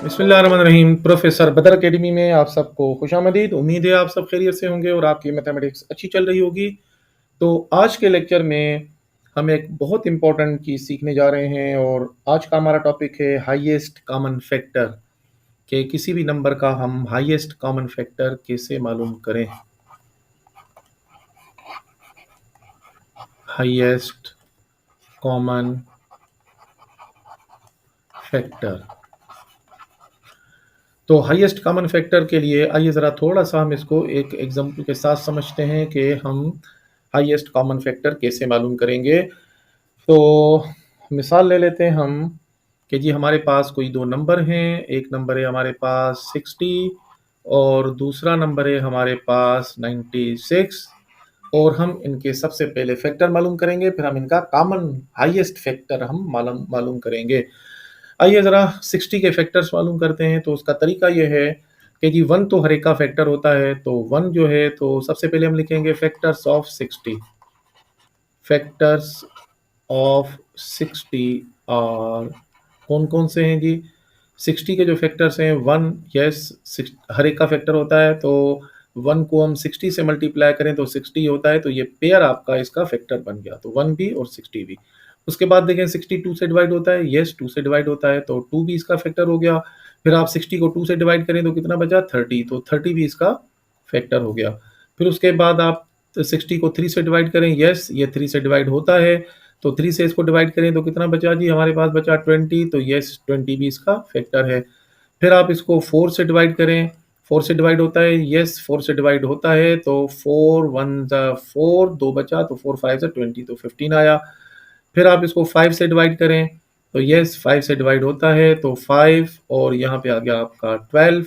बिस्मिल्लाहिर्रहमानिर्रहीम। प्रोफेसर बदर अकेडमी में आप सबको खुशामदीद। उम्मीद है आप सब खैरियत से होंगे और आपकी मैथमेटिक्स अच्छी चल रही होगी। तो आज के लेक्चर में हम एक बहुत इंपॉर्टेंट चीज़ सीखने जा रहे हैं और आज का हमारा टॉपिक है हाईएस्ट कॉमन फैक्टर, कि किसी भी नंबर का हम हाईएस्ट कॉमन फैक्टर कैसे मालूम करें। Highest common factor. तो हाईएस्ट कॉमन फैक्टर के लिए आइए ज़रा थोड़ा सा हम इसको एक एग्जांपल के साथ समझते हैं कि हम हाईएस्ट कॉमन फैक्टर कैसे मालूम करेंगे। तो मिसाल ले लेते हैं हम कि जी हमारे पास कोई दो नंबर हैं। एक नंबर है हमारे पास 60 और दूसरा नंबर है हमारे पास 96 और हम इनके सबसे पहले फैक्टर मालूम करेंगे, फिर हम इनका कॉमन हाईएस्ट फैक्टर हम मालूम करेंगे। आइए ज़रा 60 के फैक्टर्स मालूम करते हैं। तो उसका तरीका ये है कि जी 1 तो हर एक का फैक्टर होता है, तो 1 जो है तो सबसे पहले हम लिखेंगे फैक्टर्स ऑफ 60। फैक्टर्स ऑफ 60 और कौन-कौन से हैं जी? 60 के जो फैक्टर्स हैं 1, यस, हर एक का फैक्टर होता है, तो 1 को हम 60 से मल्टीप्लाई करें तो 60 होता है, तो ये पेयर आपका इसका फैक्टर बन गया, तो 1 भी और 60 भी। उसके बाद देखें 60 2 से डिवाइड होता है, यस 2 से डिवाइड होता है, तो 2 भी इसका फैक्टर हो गया। फिर आप 60 को 2 से डिवाइड करें तो कितना बचा? 30, तो 30 भी इसका फैक्टर हो गया। फिर उसके बाद आप 60 को 3 से डिवाइड करें, यस ये 3 से डिवाइड होता है, तो 3 से इसको डिवाइड करें तो कितना बचा जी? हमारे पास बचा 20, तो यस 20 भी इसका फैक्टर है। फिर आप इसको 4 से डिवाइड करें, 4 से डिवाइड होता है, यस 4 से डिवाइड होता है, तो 4 1 ज़ा 4, 2 बचा, तो 4 5 ज़ा 20, तो 15 आया। फिर आप इसको 5 से डिवाइड करें, तो यस 5 से डिवाइड होता है, तो 5 और यहाँ पे आ गया आपका 12।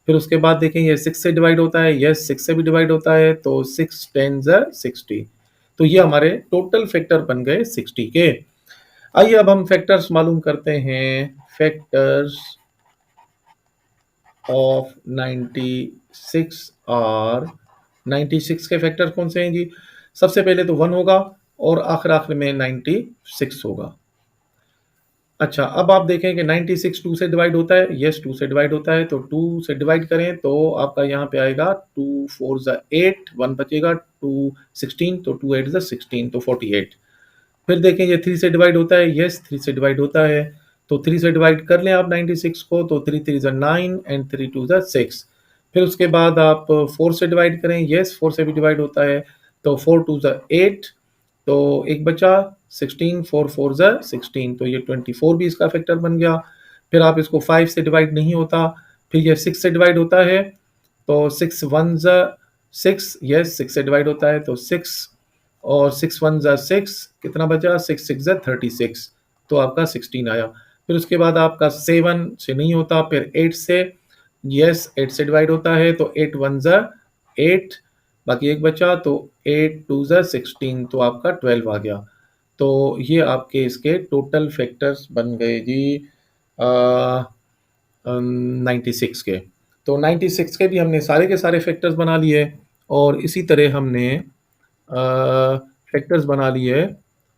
फिर उसके बाद देखें ये 6 से डिवाइड होता है, यस 6 से भी डिवाइड होता है, तो 6 10 ज़ा 60। तो ये हमारे टोटल फैक्टर बन गए 60 के। आइए अब हम फैक्टर्स मालूम करते हैं। फैक्टर्स ऑफ 96 और 96 के फैक्टर कौन से हैं जी? सबसे पहले तो 1 होगा और आखिर में 96 होगा। अच्छा, अब आप देखें कि 96 2 से डिवाइड होता है, यस 2 से डिवाइड होता है, तो 2 से डिवाइड करें तो आपका यहाँ पे आएगा 2 4 ज़ा 8, 1 बचेगा, 2 16, तो 2 8 ज़ा 16, तो 48। फिर देखें ये 3 से डिवाइड होता है, यस 3 से डिवाइड होता है, तो 3 से डिवाइड कर लें आप 96 को, तो 3 3 ज़ा 9 एंड 3 2 ज़ा 6। फिर उसके बाद आप 4 से डिवाइड करें, यस 4 से भी डिवाइड होता है, तो 4 2 ज़ा 8, तो एक बचा 16, 4 4 ज़ा 16, तो ये 24 भी इसका फैक्टर बन गया। फिर आप इसको 5 से डिवाइड नहीं होता, फिर ये 6 से डिवाइड होता है, तो 6 1 ज़ा 6, यस 6 से डिवाइड होता है, तो 6 और 6 1 ज़ा 6, कितना बचा? 6 6 ज़ा 36, तो आपका 16 आया। फिर उसके बाद आपका 7 से नहीं होता, फिर 8 से, यस 8 से डिवाइड होता है, तो 8 1 ज़ा 8, बाकी एक बचा, तो 8 2 ज़ा 16, तो आपका 12 आ गया। तो ये आपके इसके टोटल फैक्टर्स बन गए जी 96 के। तो 96 के भी हमने सारे के सारे फैक्टर्स बना लिए और इसी तरह हमने फैक्टर्स बना लिए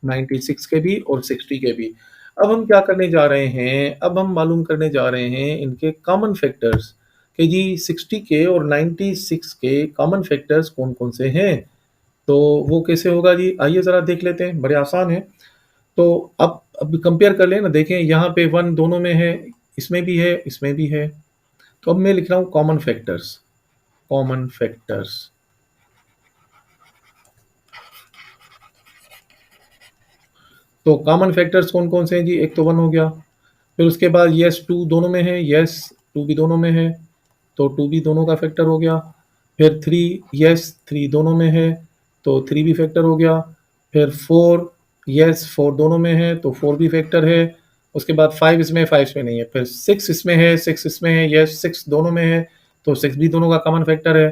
96 के भी और 60 के भी। अब हम क्या करने जा रहे हैं? अब हम मालूम करने जा रहे हैं इनके कॉमन फैक्टर्स, कि जी 60 के और 96 के कॉमन फैक्टर्स कौन-कौन से हैं? तो वो कैसे होगा जी? आइए ज़रा देख लेते हैं, बड़े आसान है। तो अब कंपेयर कर लें ना, देखें यहाँ पे 1 दोनों में है, इसमें भी है, इसमें भी है। तो अब मैं लिख रहा हूँ कॉमन फैक्टर्स, कॉमन फैक्टर्स। तो कॉमन फैक्टर्स कौन-कौन से हैं जी? एक तो 1 हो गया, फिर उसके बाद यस 2 दोनों में है, यस 2 भी दोनों में है, तो 2 भी दोनों का फैक्टर हो गया। फिर 3, यस 3 दोनों में है, तो 3 भी फैक्टर हो गया। फिर 4, यस 4 दोनों में है, तो 4 भी फैक्टर है। उसके बाद 5 इसमें, 5 इसमें नहीं है। फिर 6 इसमें है, 6 इसमें है, यस 6 दोनों में है, तो 6 भी दोनों का कॉमन फैक्टर है।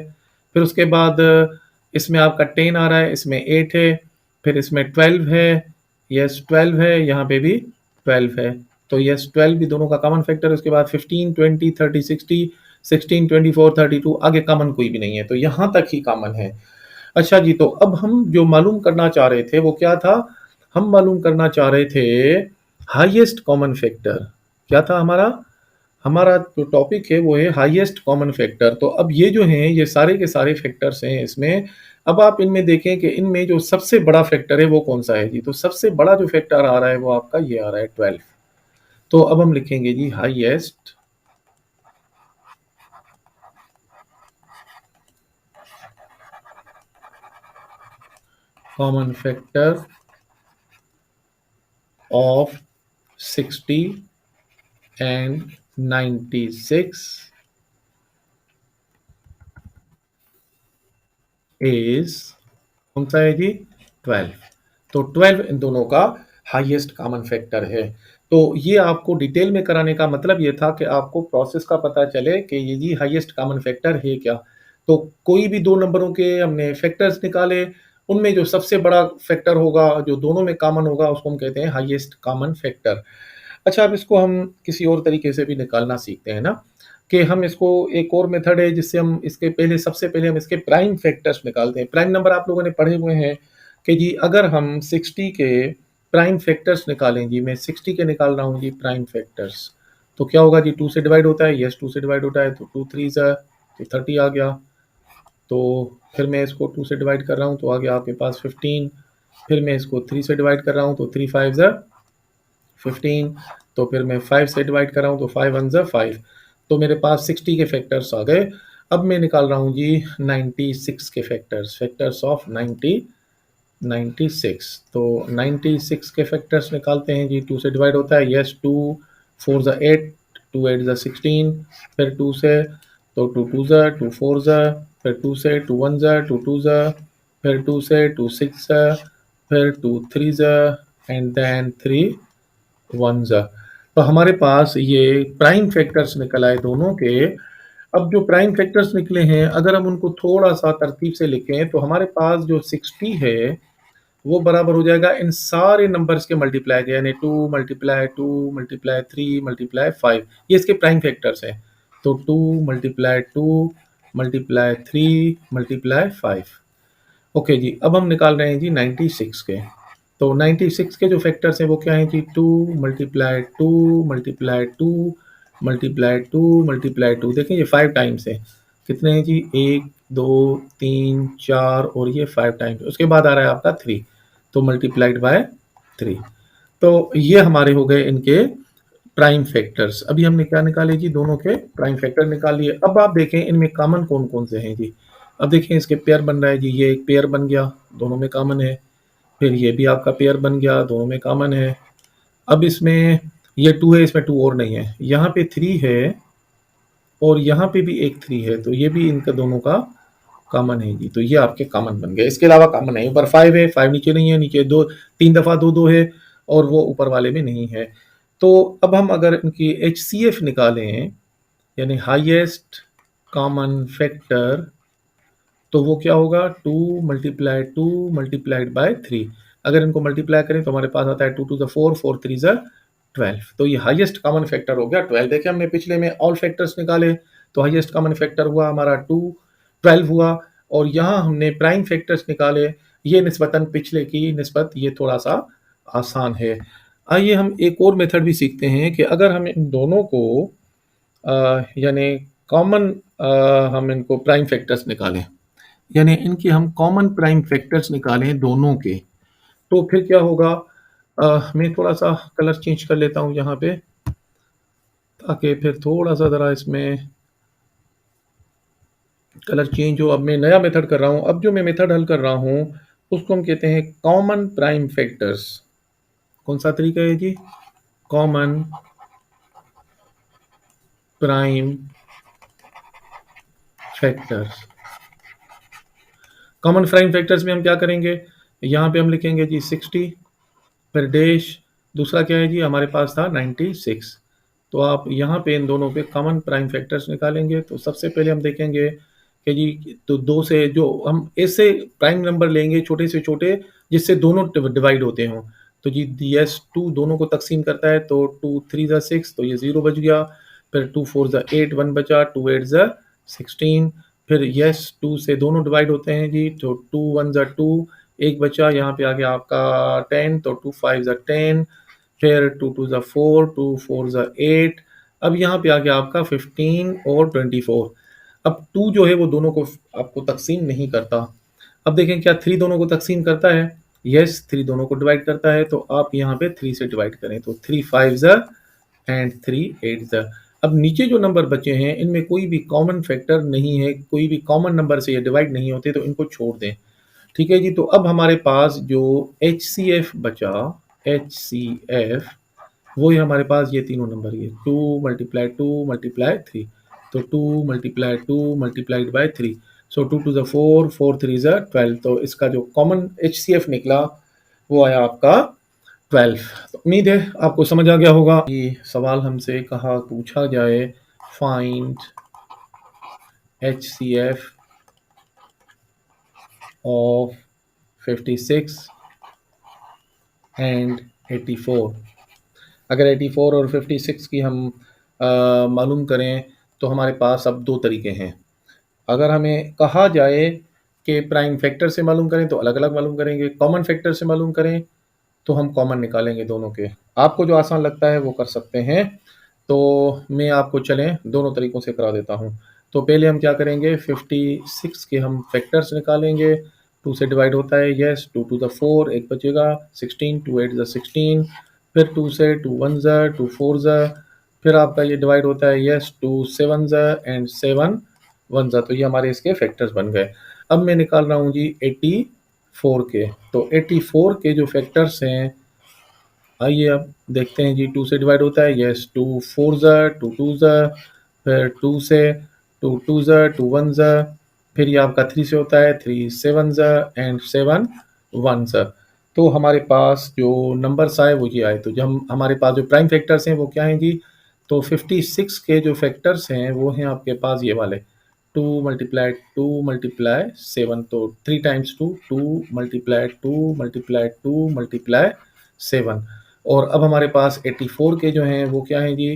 फिर उसके बाद इसमें आपका 10 आ रहा है, इसमें 8 है, फिर इसमें 12 है, यस 12 है, यहाँ पे भी 12 है, तो यस 12 भी दोनों का कॉमन फैक्टर है। उसके बाद 15 20 30 60, 16 24 32, आगे कॉमन कोई भी नहीं है, तो यहाँ तक ही कॉमन है। अच्छा जी, तो अब हम जो मालूम करना चाह रहे थे वो क्या था? हम मालूम करना चाह रहे थे हाईएस्ट कॉमन फैक्टर। क्या था हमारा? हमारा जो टॉपिक है वो है हाईएस्ट कॉमन फैक्टर। तो अब ये जो हैं ये सारे के सारे फैक्टर्स हैं इसमें। अब आप इनमें देखें कि इनमें जो सबसे बड़ा फैक्टर है वो कौन सा है जी। तो सबसे बड़ा जो फैक्टर आ रहा है वो आपका ये आ रहा है 12। तो अब हम लिखेंगे जी highest common factor of 60 and 96 is कौन सा है जी 12। तो 12 इन दोनों का हाईएस्ट कॉमन फैक्टर है। तो ये आपको डिटेल में कराने का मतलब ये था कि आपको प्रोसेस का पता चले कि ये जी हाईएस्ट कॉमन फैक्टर है क्या। तो कोई भी दो नंबरों के हमने फैक्टर्स निकाले, उनमें जो सबसे बड़ा फैक्टर होगा जो दोनों में कॉमन होगा उसको हम कहते हैं हाईएस्ट कॉमन फैक्टर। अच्छा, अब इसको हम किसी और तरीके से भी निकालना सीखते हैं ना, कि हम इसको एक और मेथड है जिससे हम इसके पहले सबसे पहले हम इसके प्राइम फैक्टर्स निकालते हैं। प्राइम नंबर आप लोगों ने पढ़े हुए हैं कि जी अगर हम 60 के प्राइम फैक्टर्स निकालें जी, मैं 60 के निकाल रहा हूँ जी प्राइम फैक्टर्स, तो क्या होगा जी 2 से डिवाइड होता है, यस 2 से डिवाइड होता है, तो 2 3 ज़ा तो 30 आ गया। तो फिर मैं इसको 2 से डिवाइड कर रहा हूँ तो आ गया आपके पास 15। फिर मैं इसको 3 से डिवाइड कर रहा हूँ तो 3 5 ज़ा 15। तो फिर मैं 5 से डिवाइड कर रहा हूँ तो 5 1 ज़ा 5। तो मेरे पास 60 के फैक्टर्स आ गए। अब मैं निकाल रहा हूँ जी 96 के फैक्टर्स, फैक्टर्स ऑफ 96। तो 96 के फैक्टर्स निकालते हैं जी। 2 से डिवाइड होता है, यस 2 4 ज़ा 8, 2 8 ज़ा 16। फिर 2 से, तो 2 2 ज़ा 2 4 ज़ा, फिर 2 से 2 1 ज़ा 2 2 ज़ा, फिर 2 से 2 6 ज़ा, फिर 2 3 ज़ा एंड देन 3 1 ज़ा। तो हमारे पास ये प्राइम फैक्टर्स निकल आए दोनों के। अब जो प्राइम फैक्टर्स निकले हैं अगर हम उनको थोड़ा-सा तरतीब से लिखें तो हमारे पास जो 60 है वो बराबर हो जाएगा इन सारे नंबर्स के मल्टीप्लाई के, यानी 2 मल्टीप्लाई 2 मल्टीप्लाई 3 मल्टीप्लाई 5, ये इसके प्राइम फैक्टर्स हैं। तो 2 मल्टीप्लाई 2 मल्टीप्लाई 3 मल्टीप्लाई 5। ओके जी, अब हम निकाल रहे हैं जी 96 के। तो 96 के जो फैक्टर्स हैं वो क्या हैं जी 2 मल्टीप्लाई 2 मल्टीप्लाई 2 मल्टीप्लाई 2 मल्टीप्लाई 2, देखें ये 5 टाइम्स है। कितने हैं जी 1 2 3 4 और ये 5 टाइम्स। उसके बाद आ रहा है आपका 3, तो मल्टीप्लाइड बाय 3। तो ये हमारे हो गए इनके प्राइम फैक्टर्स। अभी हमने क्या निकाले जी, दोनों के प्राइम फैक्टर निकाल लिए। अब आप देखें इनमें कॉमन कौन कौन से हैं जी। अब देखें इसके पेयर बन रहा है जी, ये एक पेयर बन गया, दोनों में कॉमन है। फिर ये भी आपका पेयर बन गया, दोनों में कॉमन है। अब इसमें ये 2 है, इसमें 2 और नहीं है। यहाँ पे 3 है और यहाँ पे भी एक 3 है, तो ये भी इनका दोनों का कॉमन है जी। तो ये आपके कॉमन बन गए। इसके अलावा कॉमन नहीं, ऊपर 5 है, 5 नीचे नहीं है, नीचे 2 3 दफ़ा 2 2 है और वो ऊपर वाले में नहीं है। तो अब हम अगर इनकी HCF निकालें, यानी हाईएस्ट कॉमन फैक्टर, तो वो क्या होगा 2 मल्टीप्लाई 2 मल्टीप्लाइड बाय 3। अगर इनको मल्टीप्लाई करें तो हमारे पास आता है 2 2 ज़ा 4 4 3 ज़ा 12। तो ये हाईएस्ट कॉमन फैक्टर हो गया 12। देखिए हमने पिछले में ऑल फैक्टर्स निकाले तो हाईएस्ट कॉमन फैक्टर हुआ हमारा 12 हुआ, और यहाँ हमने प्राइम फैक्टर्स निकाले। ये निस्बतन पिछले की निस्बत ये थोड़ा सा आसान है। आइए हम एक और मेथड भी सीखते हैं कि अगर हम इन दोनों को यानी कॉमन हम इनको प्राइम फैक्टर्स निकालें, यानी इनके हम कॉमन प्राइम फैक्टर्स निकालें दोनों के, तो फिर क्या होगा। मैं थोड़ा सा कलर चेंज कर लेता हूँ यहाँ पे, ताकि फिर थोड़ा सा ज़रा इसमें कलर चेंज हो। अब मैं नया मेथड कर रहा हूँ। अब जो मैं मेथड हल कर रहा हूँ उसको हम कहते हैं कॉमन प्राइम फैक्टर्स। कौन सा तरीका है जी, common prime factors. Common prime factors में हम क्या करेंगे, यहाँ पे हम लिखेंगे जी 60, फिर डैश, दूसरा क्या है जी हमारे पास था 96। तो आप यहाँ पे इन दोनों पे कॉमन प्राइम फैक्टर्स निकालेंगे। तो सबसे पहले हम देखेंगे कि जी तो 2 से जो हम ऐसे प्राइम नंबर लेंगे छोटे से छोटे जिससे दोनों डिवाइड होते हों। तो जी यस 2 दोनों को तकसीम करता है, तो 2 3 ज़ा 6, तो ये 0 बच गया। फिर 2 4 ज़ा 8 1 बचा, 2 8 ज़ा 16। फिर यस 2 से दोनों डिवाइड होते हैं जी, तो 2 1 ज़ा 2, एक बचा, यहाँ पे आ गया आपका 10, तो 2 5 ज़ा 10। फिर 2 2 ज़ा 4, 2 4 ज़ा 8, अब यहाँ पे आ गया आपका 15 और 24। अब 2 जो है वो दोनों को आपको तकसीम नहीं करता। अब देखें क्या 3 दोनों को तकसीम करता है? यस, 3 दोनों को डिवाइड करता है, तो आप यहाँ पे 3 से डिवाइड करें, तो 3 5 ज़ा एंड 3 8 ज़ा। अब नीचे जो नंबर बचे हैं इनमें कोई भी कॉमन फैक्टर नहीं है, कोई भी कॉमन नंबर से ये डिवाइड नहीं होते, तो इनको छोड़ दें। ठीक है जी, तो अब हमारे पास जो HCF बचा, HCF, वो ही हमारे पास ये तीनों नंबर, ये 2 मल्टीप्लाई 2 मल्टीप्लाई 3, तो 2 multiply 2 multiplied by 3, so 2 twos 4, 4 3 ज़ 12, तो इसका जो कॉमन HCF निकला वो आया आपका 12। तो उम्मीद है आपको समझ आ गया होगा। ये सवाल हमसे कहा पूछा जाए, फाइंड HCF ऑफ 56 एंड 84। अगर 84 और 56 की हम मालूम करें तो हमारे पास अब 2 तरीके हैं। अगर हमें कहा जाए कि प्राइम फैक्टर से मालूम करें तो अलग-अलग मालूम करेंगे, कॉमन फैक्टर से मालूम करें तो हम कॉमन निकालेंगे दोनों के। आपको जो आसान लगता है वो कर सकते हैं, तो मैं आपको चलें दोनों तरीकों से करा देता हूँ। तो पहले हम क्या करेंगे, 56 के हम फैक्टर्स निकालेंगे। 2 से डिवाइड होता है, यस, 2 टू द 4 एक बचेगा, 16 2 8 ज़ 16, फिर 2 से 2 1 ज़ 2 4 ज़, फिर आपका ये डिवाइड होता है, यस, 2 7 ज़ एंड 7 1 ज़, तो ये हमारे इसके फैक्टर्स बन गए। अब मैं निकाल रहा हूँ जी 84 के, तो 84 के जो फैक्टर्स हैं, आइए अब देखते हैं जी। 2 से डिवाइड होता है, यस, 2 4 ज़ 2 2 ज़, फिर 2 से 2 2 ज़ 2 1 ज़, फिर ये आपका 3 से होता है, 3 7 ज़ एंड 7 1 ज़। तो हमारे पास जो नंबर्स आए वो ये आए। तो जब हमारे पास जो प्राइम फैक्टर्स हैं वो क्या हैं जी, तो 56 के जो फैक्टर्स हैं वो हैं आपके पास ये वाले, 2 मल्टीप्लाई 2 मल्टीप्लाई 7, तो 3 टाइम्स 2, 2 मल्टीप्लाई 2 मल्टीप्लाई 2 मल्टीप्लाई 7। और अब हमारे पास 84 के जो हैं वो क्या हैं जी,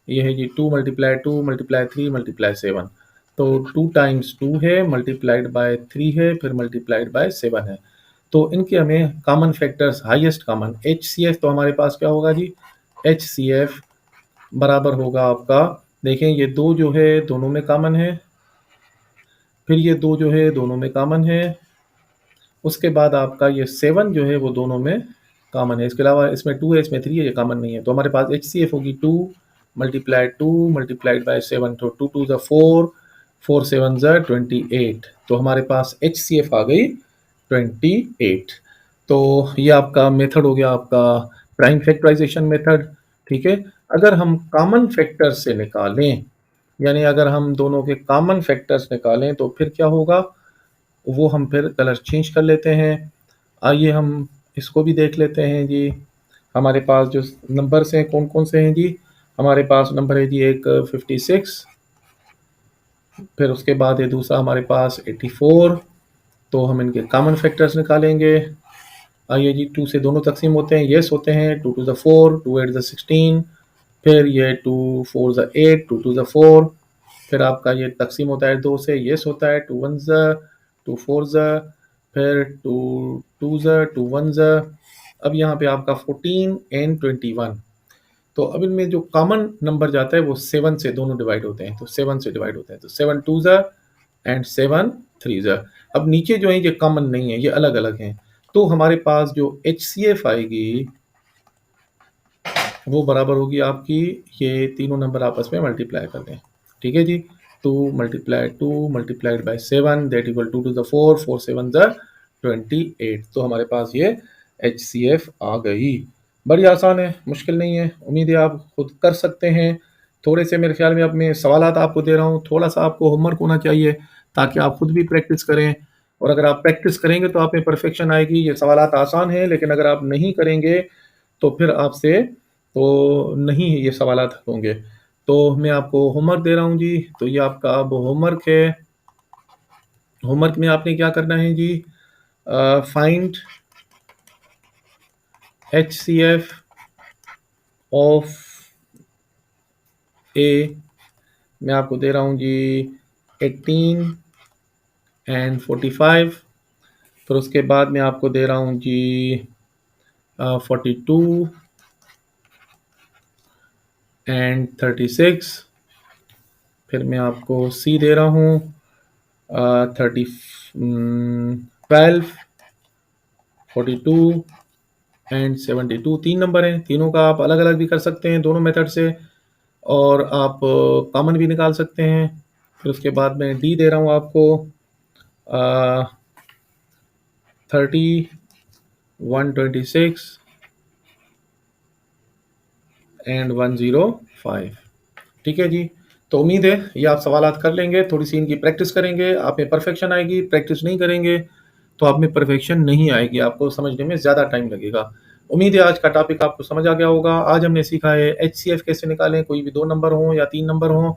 ये है जी 2 मल्टीप्लाई 2 मल्टीप्लाई 3 मल्टीप्लाई 7, तो 2 टाइम्स 2 है, मल्टीप्लाइड बाय 3 है, फिर मल्टीप्लाइड बाय 7 है। तो इनके हमें common factors, highest common HCF, तो हमारे पास क्या होगा जी, HCF बराबर होगा आपका, देखें ये 2 जो है दोनों में कॉमन है, फिर ये 2 जो है दोनों में कॉमन है, उसके बाद आपका ये 7 जो है वो दोनों में कॉमन है। इसके अलावा इसमें 2 है, इसमें 3 है, ये कॉमन नहीं है। तो हमारे पास HCF होगी 2 मल्टीप्लाई 2 मल्टीप्लाइड बाय 7, तो 2 2 ज़ 4, 4 7 ज़ 28, तो हमारे पास HCF आ गई 28। तो ये आपका मेथड हो गया, आपका प्राइम फैक्टराइजेशन मेथड। ठीक है, अगर हम कॉमन फैक्टर से निकालें, यानी अगर हम दोनों के कॉमन फैक्टर्स निकालें तो फिर क्या होगा, वो हम फिर कलर चेंज कर लेते हैं। आइए हम इसको भी देख लेते हैं जी। हमारे पास जो नंबर्स हैं कौन कौन से हैं जी, हमारे पास नंबर है जी एक 56, फिर उसके बाद है दूसरा हमारे पास 84, तो हम इनके कॉमन फैक्टर्स निकालेंगे। आइए जी, 2 से दोनों तकसीम होते हैं, येस होते हैं, 2 टू ज़ 4, 2 8 ज़ 16, फिर ये 2 4 ज़ 8, 2 2 ज़ 4, फिर आपका ये तकसीम होता है 2 से, येस होता है, 2 1 ज़ 2 4 ज़, फिर 2 2 ज़ 2 1 ज़। अब यहाँ पे आपका 14 एंड 21, तो अब इनमें जो कॉमन नंबर जाता है वो 7 से दोनों डिवाइड होते हैं, तो 7 से डिवाइड होते हैं, तो 7 2 ज़ एंड 7 3 ज़। अब नीचे जो है ये कॉमन नहीं है, ये अलग अलग हैं, तो हमारे पास जो HCF आएगी वो बराबर होगी आपकी, ये तीनों नंबर आपस में मल्टीप्लाई कर दें। ठीक है जी, 2 multiply 2 multiplied by 7 that equal 2 to the 4, 4 7 ज़ 28, तो हमारे पास ये HCF आ गई। बड़ी आसान है, मुश्किल नहीं है, उम्मीद है आप खुद कर सकते हैं। थोड़े से मेरे ख्याल में अब मैं सवालात आपको दे रहा हूँ, थोड़ा-सा आपको होमवर्क होना चाहिए ताकि आप खुद भी प्रैक्टिस करें, और अगर आप प्रैक्टिस करेंगे तो आप में परफेक्शन आएगी। ये सवालात आसान हैं, लेकिन अगर आप नहीं करेंगे तो फिर आपसे तो नहीं ये सवालात हल होंगे। तो मैं आपको होमवर्क दे रहा हूँ जी, तो ये आपका अब होमवर्क है। होमवर्क में आपने क्या करना है जी, फाइंड HCF ऑफ ए, मैं आपको दे रहा हूँ जी 18 एंड 45, फिर उसके बाद मैं आपको दे रहा हूँ जी 42 एंड 36, फिर मैं आपको सी दे रहा हूँ 12, 42 एंड 72, 3 नंबर हैं। तीनों का आप अलग अलग भी कर सकते हैं दोनों मेथड से, और आप कॉमन भी निकाल सकते हैं। फिर उसके बाद मैं डी दे रहा हूँ आपको 30, 126 एंड 105। ठीक है जी। तो उम्मीद है ये आप सवालात कर लेंगे, थोड़ी सी इनकी प्रैक्टिस करेंगे, आप में परफेक्शन आएगी। प्रैक्टिस नहीं करेंगे तो आप में परफेक्शन नहीं आएगी, आपको समझने में ज़्यादा टाइम लगेगा। उम्मीद है आज का टॉपिक आपको समझ आ गया होगा। आज हमने सीखा है HCF कैसे निकालें, कोई भी 2 नंबर हों या 3 नंबर हों।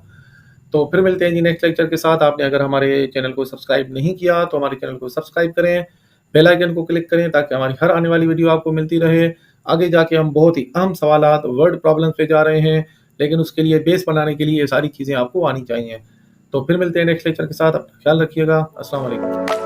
तो फिर मिलते हैं जी नेक्स्ट लेक्चर के साथ। आपने अगर हमारे चैनल को सब्सक्राइब नहीं किया तो हमारे चैनल को सब्सक्राइब करें, बेल आइकन को क्लिक करें ताकि हमारी हर आने वाली वीडियो आपको मिलती रहे। आगे जाके हम बहुत ही अहम सवालात, वर्ड प्रॉब्लम्स पे जा रहे हैं, लेकिन उसके लिए बेस बनाने के लिए ये सारी चीज़ें आपको आनी चाहिए। तो फिर मिलते हैं नेक्स्ट लेक्चर के साथ। अपना ख्याल रखिएगा। अस्सलाम वालेकुम।